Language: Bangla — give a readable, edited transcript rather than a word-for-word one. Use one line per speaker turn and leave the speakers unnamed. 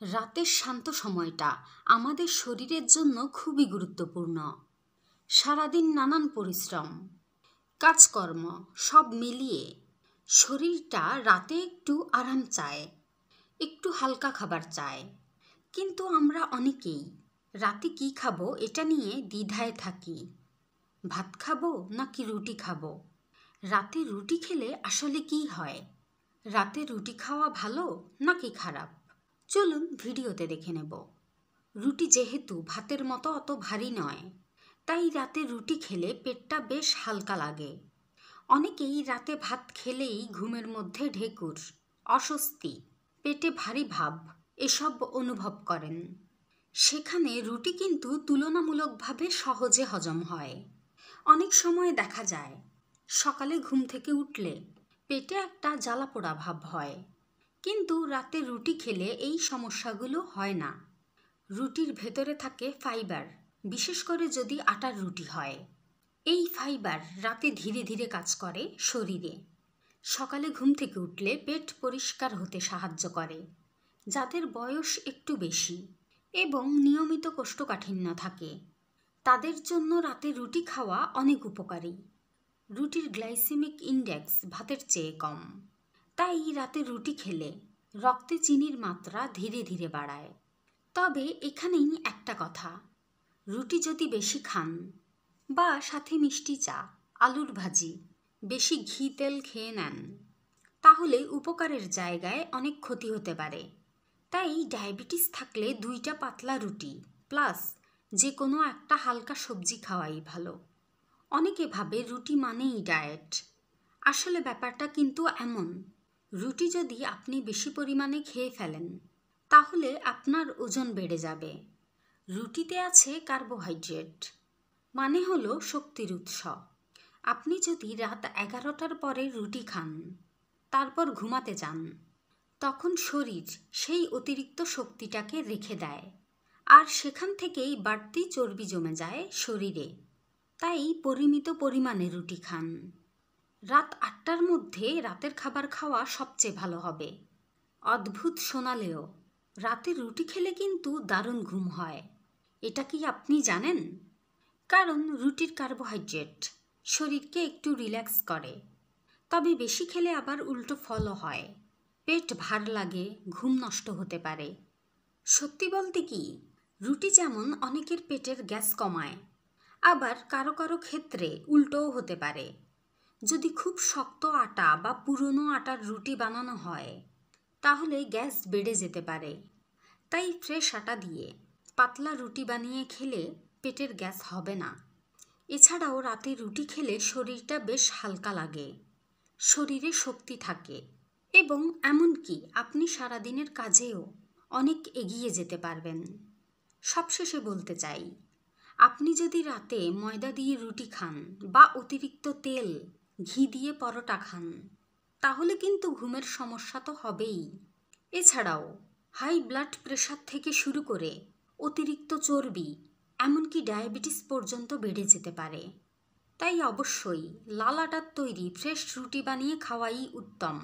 রাতের শান্ত সময়টা আমাদের শরীরের জন্য খুবই গুরুত্বপূর্ণ। সারাদিন নানান পরিশ্রম, কাজকর্ম সব মিলিয়ে শরীরটা রাতে একটু আরাম চায়, একটু হালকা খাবার চায়। কিন্তু আমরা অনেকেই রাতে কি খাবো এটা নিয়ে দ্বিধায় থাকি। ভাত খাবো নাকি রুটি খাবো? রাতে রুটি খেলে আসলে কি হয়? রাতে রুটি খাওয়া ভালো নাকি খারাপ? চলুন ভিডিওতে দেখে নেব। রুটি যেহেতু ভাতের মতো অত ভারী নয়, তাই রাতে রুটি খেলে পেটটা বেশ হালকা লাগে। অনেকেই রাতে ভাত খেলেই ঘুমের মধ্যে ঢেকুর, অস্বস্তি, পেটে ভারী ভাব এসব অনুভব করেন। সেখানে রুটি কিন্তু তুলনামূলকভাবে সহজে হজম হয়। অনেক সময় দেখা যায় সকালে ঘুম থেকে উঠলে পেটে একটা জ্বালাপোড়া ভাব হয়, কিন্তু রাতে রুটি খেলে এই সমস্যাগুলো হয় না। রুটির ভেতরে থাকে ফাইবার, বিশেষ করে যদি আটার রুটি হয়। এই ফাইবার রাতে ধীরে ধীরে কাজ করে শরীরে। সকালে ঘুম থেকে উঠলে পেট পরিষ্কার হতে সাহায্য করে। যাদের বয়স একটু বেশি এবং নিয়মিত কোষ্ঠকাঠিন্য থাকে, তাদের জন্য রাতে রুটি খাওয়া অনেক উপকারী। রুটির গ্লাইসেমিক ইন্ডেক্স ভাতের চেয়ে কম, তাই রাতে রুটি খেলে রক্তে চিনির মাত্রা ধীরে ধীরে বাড়ায়। তবে এখানেই একটা কথা, রুটি যদি বেশি খান বা সাথে মিষ্টি চা, আলুর ভাজি, বেশি ঘি তেল খেয়ে নেন, তাহলে উপকারের জায়গায় অনেক ক্ষতি হতে পারে। তাই ডায়াবেটিস থাকলে 2টা পাতলা রুটি প্লাস যে কোনো একটা হালকা সবজি খাওয়াই ভালো। অনেকে ভাবে রুটি মানেই ডায়েট। আসলে ব্যাপারটা কিন্তু এমন, রুটি যদি আপনি বেশি পরিমাণে খেয়ে ফেলেন, তাহলে আপনার ওজন বেড়ে যাবে। রুটিতে আছে কার্বোহাইড্রেট, মানে হলো শক্তির উৎস। আপনি যদি রাত 11টার পরে রুটি খান, তারপর ঘুমাতে যান, তখন শরীর সেই অতিরিক্ত শক্তিটাকে রেখে দেয়, আর সেখান থেকেই বাড়তি চর্বি জমে যায় শরীরে। তাই পরিমিত পরিমাণে রুটি খান। রাত 8টার মধ্যে রাতের খাবার খাওয়া সবচেয়ে ভালো হবে। অদ্ভুত শোনালেও রাতে রুটি খেলে কিন্তু দারুণ ঘুম হয়। এটা কি আপনি জানেন? কারণ রুটির কার্বোহাইড্রেট শরীরকে একটু রিল্যাক্স করে। তবে বেশি খেলে আবার উল্টো ফলও হয়। পেট ভার লাগে, ঘুম নষ্ট হতে পারে। সত্যি বলতে কি, রুটি যেমন অনেকের পেটের গ্যাস কমায়, আবার কারো কারো ক্ষেত্রে উল্টোও হতে পারে। যদি খুব শক্ত আটা বা পুরনো আটার রুটি বানানো হয়, তাহলে গ্যাস বেড়ে যেতে পারে। তাই ফ্রেশ আটা দিয়ে পাতলা রুটি বানিয়ে খেলে পেটের গ্যাস হবে না। এছাড়াও রাতে রুটি খেলে শরীরটা বেশ হালকা লাগে, শরীরে শক্তি থাকে এবং এমনকি আপনি সারাদিনের কাজেও অনেক এগিয়ে যেতে পারবেন। সবশেষে বলতে চাই, আপনি যদি রাতে ময়দা দিয়ে রুটি খান বা অতিরিক্ত তেল, ঘি দিয়ে পরোটা খান, তাহলে কিন্তু ঘুমের সমস্যা তো হবেই। এছাড়াও হাই ব্লাড প্রেশার থেকে শুরু করে অতিরিক্ত চর্বি, এমনকি ডায়াবেটিস পর্যন্ত বেড়ে যেতে পারে। তাই অবশ্যই লাল আটার তৈরি ফ্রেশ রুটি বানিয়ে খাওয়াই উত্তম।